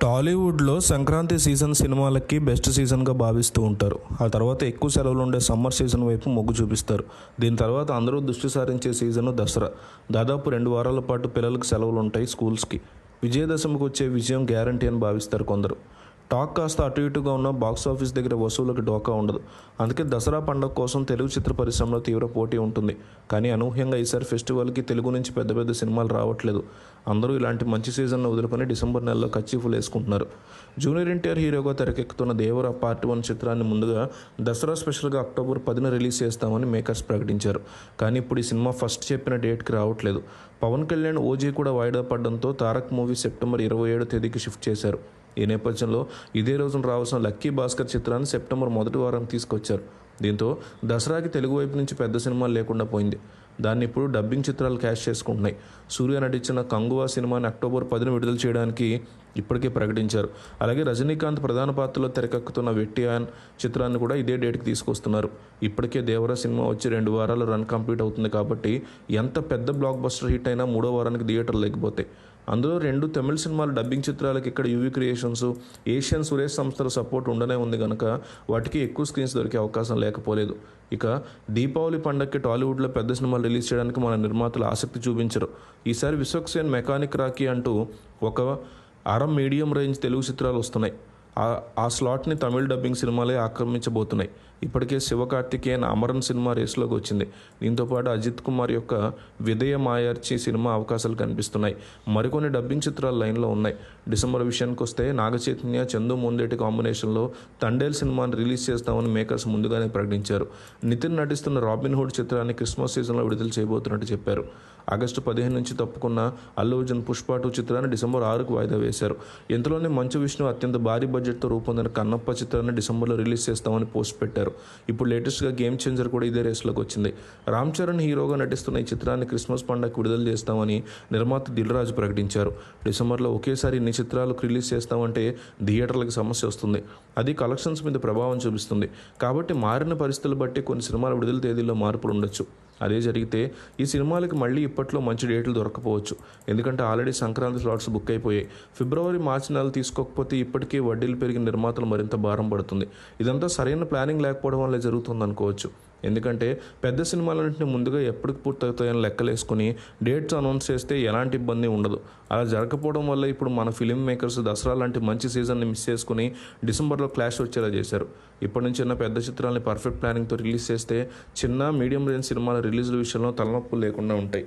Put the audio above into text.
టాలీవుడ్లో సంక్రాంతి సీజన్ సినిమాలకి బెస్ట్ సీజన్గా భావిస్తూ ఉంటారు. ఆ తర్వాత ఎక్కువ సెలవులు ఉండే సమ్మర్ సీజన్ వైపు మొగ్గు చూపిస్తారు. దీని తర్వాత అందరూ దృష్టి సారించే సీజన్ దసరా. దాదాపు 2 వారాల పాటు పిల్లలకు సెలవులు ఉంటాయి స్కూల్స్కి. విజయదశమికి వచ్చే విజయం గ్యారంటీ అని భావిస్తారు కొందరు. టాక్ కాస్త అటు ఇటుగా ఉన్న బాక్సాఫీస్ దగ్గర వసూళ్ళకి డోకా ఉండదు. అందుకే దసరా పండుగ కోసం తెలుగు చిత్ర పరిశ్రమలో తీవ్ర పోటీ ఉంటుంది. కానీ అనూహ్యంగా ఈసారి ఫెస్టివల్కి తెలుగు నుంచి పెద్ద పెద్ద సినిమాలు రావట్లేదు. అందరూ ఇలాంటి మంచి సీజన్ను వదులుకొని డిసెంబర్ నెలలో కర్చీఫ్లు వేసుకుంటున్నారు. జూనియర్ ఎన్టీఆర్ హీరోగా తెరకెక్కుతున్న దేవర పార్ట్ 1 చిత్రాన్ని ముందుగా దసరా స్పెషల్గా అక్టోబర్ 10న రిలీజ్ చేస్తామని మేకర్స్ ప్రకటించారు. కానీ ఇప్పుడు ఈ సినిమా ఫస్ట్ చెప్పిన డేట్కి రావట్లేదు. పవన్ కళ్యాణ్ ఓజీ కూడా వాయిదా పడడంతో తారక్ మూవీ సెప్టెంబర్ 27 తేదీకి షిఫ్ట్ చేశారు. ఈ నేపథ్యంలో ఇదే రోజున రావాల్సిన లక్కీ భాస్కర్ చిత్రాన్ని సెప్టెంబర్ మొదటి వారం తీసుకొచ్చారు. దీంతో దసరాకి తెలుగు వైపు నుంచి పెద్ద సినిమాలు లేకుండా పోయింది. దాన్ని ఇప్పుడు డబ్బింగ్ చిత్రాలు క్యాష్ చేసుకుంటున్నాయి. సూర్య నటించిన కంగువా సినిమాని అక్టోబర్ 10న విడుదల చేయడానికి ఇప్పటికే ప్రకటించారు. అలాగే రజనీకాంత్ ప్రధాన పాత్రలో తెరకెక్కుతున్న వెట్టియాన్ చిత్రాన్ని కూడా ఇదే డేట్కి తీసుకొస్తున్నారు. ఇప్పటికే దేవరా సినిమా వచ్చి 2 వారాలు రన్ కంప్లీట్ అవుతుంది కాబట్టి ఎంత పెద్ద బ్లాక్ బస్టర్ హిట్ అయినా 3వ వారానికి థియేటర్లు లేకపోతాయి. అందులో 2 తమిళ సినిమాలు డబ్బింగ్ చిత్రాలకు ఇక్కడ యూవీ క్రియేషన్స్, ఏషియన్ సురేష్ సంస్థల సపోర్ట్ ఉండనే ఉంది కనుక వాటికి ఎక్కువ స్క్రీన్స్ దొరికే అవకాశం లేకపోలేదు. ఇక దీపావళి పండగకి టాలీవుడ్లో పెద్ద సినిమాలు రిలీజ్ చేయడానికి మన నిర్మాతలు ఆసక్తి చూపించరు. ఈసారి విశ్వక్సేన్ మెకానిక్ రాకీ అంటూ ఒక మీడియం రేంజ్ తెలుగు చిత్రాలు వస్తున్నాయి. ఆ స్లాట్ని తమిళ డబ్బింగ్ సినిమాలే ఆక్రమించబోతున్నాయి. ఇప్పటికే శివకార్తికేయన్ అమరన్ సినిమా రేసులోకి వచ్చింది. దీంతోపాటు అజిత్ కుమార్ యొక్క విదయ మాయర్చి సినిమా అవకాశాలు కనిపిస్తున్నాయి. మరికొన్ని డబ్బింగ్ చిత్రాలు లైన్లో ఉన్నాయి. డిసెంబర్ విషయానికి వస్తే నాగచైతన్య, చందు మొందేటి కాంబినేషన్లో తండేల్ సినిమాని రిలీజ్ చేస్తామని మేకర్స్ ముందుగానే ప్రకటించారు. నితిన్ నటిస్తున్న రాబిన్హుడ్ చిత్రాన్ని క్రిస్మస్ సీజన్లో విడుదల చేయబోతున్నట్టు చెప్పారు. ఆగస్టు 15 నుంచి తప్పుకున్న అల్లు అర్జున్ పుష్ప 2 చిత్రాన్ని డిసెంబర్ 6కు వాయిదా వేశారు. ఇంతలోనే మంచు విష్ణు అత్యంత భారీ బడ్జెట్తో రూపొందిన కన్నప్ప చిత్రాన్ని డిసెంబర్లో రిలీజ్ చేస్తామని పోస్ట్ పెట్టారు. ఇప్పుడు లేటెస్ట్గా గేమ్ చేంజర్ కూడా ఇదే రేసులోకి వచ్చింది. రామ్ చరణ్ హీరోగా నటిస్తున్న ఈ చిత్రాన్ని క్రిస్మస్ పండుగకు విడుదల చేస్తామని నిర్మాత దిల్ రాజు ప్రకటించారు. డిసెంబర్లో ఒకేసారి ఇన్ని చిత్రాలకు రిలీజ్ చేస్తామంటే థియేటర్లకు సమస్య వస్తుంది. అది కలెక్షన్స్ మీద ప్రభావం చూపిస్తుంది. కాబట్టి మారిన పరిస్థితులు బట్టి కొన్ని సినిమాల విడుదల తేదీల్లో మార్పులు ఉండొచ్చు. అదే జరిగితే ఈ సినిమాలకి మళ్ళీ ఇప్పట్లో మంచి డేట్లు దొరకపోవచ్చు. ఎందుకంటే ఆల్రెడీ సంక్రాంతి స్లాట్స్ బుక్ అయిపోయాయి. ఫిబ్రవరి, మార్చి నెలలు తీసుకోకపోతే ఇప్పటికే వడ్డీలు పెరిగిన నిర్మాతలు మరింత భారం పడుతుంది. ఇదంతా సరైన ప్లానింగ్ లేకపోవడం వల్ల జరుగుతుంది అనుకోవచ్చు. ఎందుకంటే పెద్ద సినిమాలన్నింటినీ ముందుగా ఎప్పటికి పూర్తవుతాయని లెక్కలేసుకుని డేట్స్ అనౌన్స్ చేస్తే ఎలాంటి ఇబ్బంది ఉండదు. అలా జరగకపోవడం వల్ల ఇప్పుడు మన ఫిలిం మేకర్స్ దసరా లాంటి మంచి సీజన్ని మిస్ చేసుకుని డిసెంబర్లో క్లాష్ వచ్చేలా చేశారు. ఇప్పటి నుంచి పెద్ద చిత్రాలని పర్ఫెక్ట్ ప్లానింగ్తో రిలీజ్ చేస్తే చిన్న, మీడియం రేంజ్ సినిమాల రిలీజుల విషయంలో తలనొప్పులు లేకుండా ఉంటాయి.